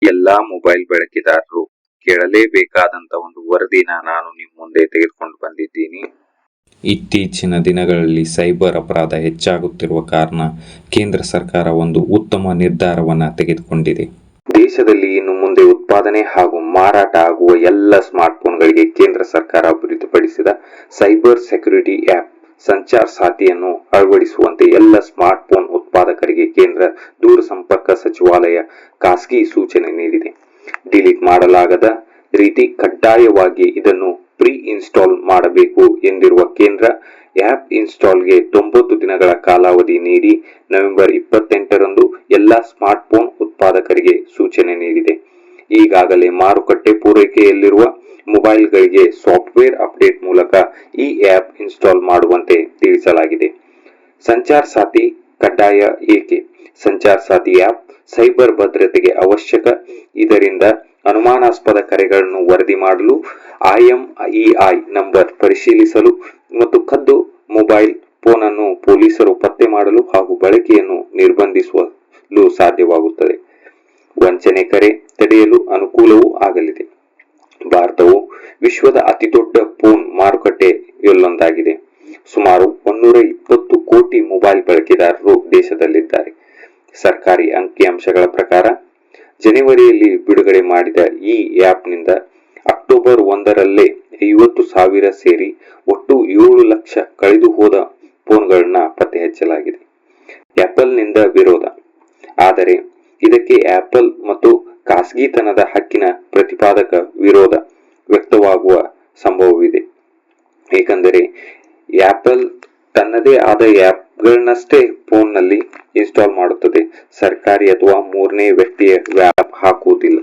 ಎಲ್ಲಾ ಮೊಬೈಲ್ ಬಳಕೆದಾರರು ಕೇಳಲೇಬೇಕಾದಂತ ಒಂದು ವರದಿನ ನಾನು ನಿಮ್ಮ ಮುಂದೆ ತೆಗೆದುಕೊಂಡು ಬಂದಿದ್ದೀನಿ. ಇತ್ತೀಚಿನ ದಿನಗಳಲ್ಲಿ ಸೈಬರ್ ಅಪರಾಧ ಹೆಚ್ಚಾಗುತ್ತಿರುವ ಕಾರಣ ಕೇಂದ್ರ ಸರ್ಕಾರ ಒಂದು ಉತ್ತಮ ನಿರ್ಧಾರವನ್ನ ತೆಗೆದುಕೊಂಡಿದೆ. ದೇಶದಲ್ಲಿ ಇನ್ನು ಮುಂದೆ ಉತ್ಪಾದನೆ ಹಾಗೂ ಮಾರಾಟ ಆಗುವ ಎಲ್ಲ ಸ್ಮಾರ್ಟ್ಫೋನ್ಗಳಿಗೆ ಕೇಂದ್ರ ಸರ್ಕಾರ ಅಭಿವೃದ್ಧಿಪಡಿಸಿದ ಸೈಬರ್ ಸೆಕ್ಯುರಿಟಿ ಆ್ಯಪ್ ಸಂಚಾರ್ ಸಾಥಿಯನ್ನು ಅಳವಡಿಸುವಂತೆ ಎಲ್ಲ ಸ್ಮಾರ್ಟ್ಫೋನ್ ಉತ್ಪಾದಕರಿಗೆ ಕೇಂದ್ರ ದೂರಸಂಪರ್ಕ ಸಚಿವಾಲಯ ಖಾಸಗಿ ಸೂಚನೆ ನೀಡಿದೆ. ಡಿಲೀಟ್ ಮಾಡಲಾಗದ ರೀತಿ ಕಡ್ಡಾಯವಾಗಿ ಇದನ್ನು ಪ್ರೀ ಇನ್ಸ್ಟಾಲ್ ಮಾಡಬೇಕು ಎಂದಿರುವ ಕೇಂದ್ರ ಆ್ಯಪ್ ಇನ್ಸ್ಟಾಲ್ಗೆ 90 ದಿನಗಳ ಕಾಲಾವಧಿ ನೀಡಿ ನವೆಂಬರ್ 28ರಂದು ಎಲ್ಲ ಸ್ಮಾರ್ಟ್ಫೋನ್ ಉತ್ಪಾದಕರಿಗೆ ಸೂಚನೆ ನೀಡಿದೆ. ಈಗಾಗಲೇ ಮಾರುಕಟ್ಟೆ ಪೂರೈಕೆಯಲ್ಲಿರುವ ಮೊಬೈಲ್ಗಳಿಗೆ ಸಾಫ್ಟ್ವೇರ್ ಅಪ್ಡೇಟ್ ಮೂಲಕ ಈ ಆ್ಯಪ್ ಇನ್ಸ್ಟಾಲ್ ಮಾಡುವಂತೆ ತಿಳಿಸಲಾಗಿದೆ. ಸಂಚಾರ್ ಸಾಥಿ ಕಡ್ಡಾಯ ಏಕೆ? ಸಂಚಾರ್ ಸಾಥಿ ಆ್ಯಪ್ ಸೈಬರ್ ಭದ್ರತೆಗೆ ಅವಶ್ಯಕ. ಇದರಿಂದ ಅನುಮಾನಾಸ್ಪದ ಕರೆಗಳನ್ನು ವರದಿ ಮಾಡಲು, IMEI ನಂಬರ್ ಪರಿಶೀಲಿಸಲು ಮತ್ತು ಕದ್ದು ಮೊಬೈಲ್ ಫೋನ್ ಅನ್ನು ಪೊಲೀಸರು ಪತ್ತೆ ಮಾಡಲು ಹಾಗೂ ಬಳಕೆಯನ್ನು ನಿರ್ಬಂಧಿಸಲು ಸಾಧ್ಯವಾಗುತ್ತದೆ. ವಂಚನೆ ಕರೆ ತಡೆಯಲು ಅನುಕೂಲವೂ ಆಗಲಿದೆ. ಭಾರತವು ವಿಶ್ವದ ಅತಿದೊಡ್ಡ ಫೋನ್ ಮಾರುಕಟ್ಟೆಯಲ್ಲೊಂದಾಗಿದೆ. ಸುಮಾರು 120 ಕೋಟಿ ಮೊಬೈಲ್ ಬಳಕೆದಾರರು ದೇಶದಲ್ಲಿದ್ದಾರೆ. ಸರ್ಕಾರಿ ಅಂಕಿಅಂಶಗಳ ಪ್ರಕಾರ ಜನವರಿಯಲ್ಲಿ ಬಿಡುಗಡೆ ಮಾಡಿದ ಈ ಆ್ಯಪ್ನಿಂದ ಅಕ್ಟೋಬರ್ 1ರಲ್ಲೇ 50,000 ಸೇರಿ ಒಟ್ಟು 7 ಲಕ್ಷ ಕಳೆದು ಹೋದ ಫೋನ್ಗಳನ್ನ ಪತ್ತೆ ಹಚ್ಚಲಾಗಿದೆ. ಆಪಲ್ನಿಂದ ವಿರೋಧ. ಆದರೆ ಇದಕ್ಕೆ ಆಪಲ್ ಮತ್ತು ಖಾಸಗಿತನದ ಹಕ್ಕಿನ ಪ್ರತಿಪಾದಕ ವಿರೋಧ ವ್ಯಕ್ತವಾಗುವ ಸಂಭವವಿದೆ. ಏಕೆಂದರೆ ಆಪಲ್ ತನ್ನದೇ ಆದ ಆ್ಯಪ್ಗಳನ್ನಷ್ಟೇ ಫೋನ್ನಲ್ಲಿ ಇನ್ಸ್ಟಾಲ್ ಮಾಡುತ್ತದೆ. ಸರ್ಕಾರಿ ಅಥವಾ ಮೂರನೇ ವ್ಯಕ್ತಿಯ ಆ್ಯಪ್ ಹಾಕುವುದಿಲ್ಲ.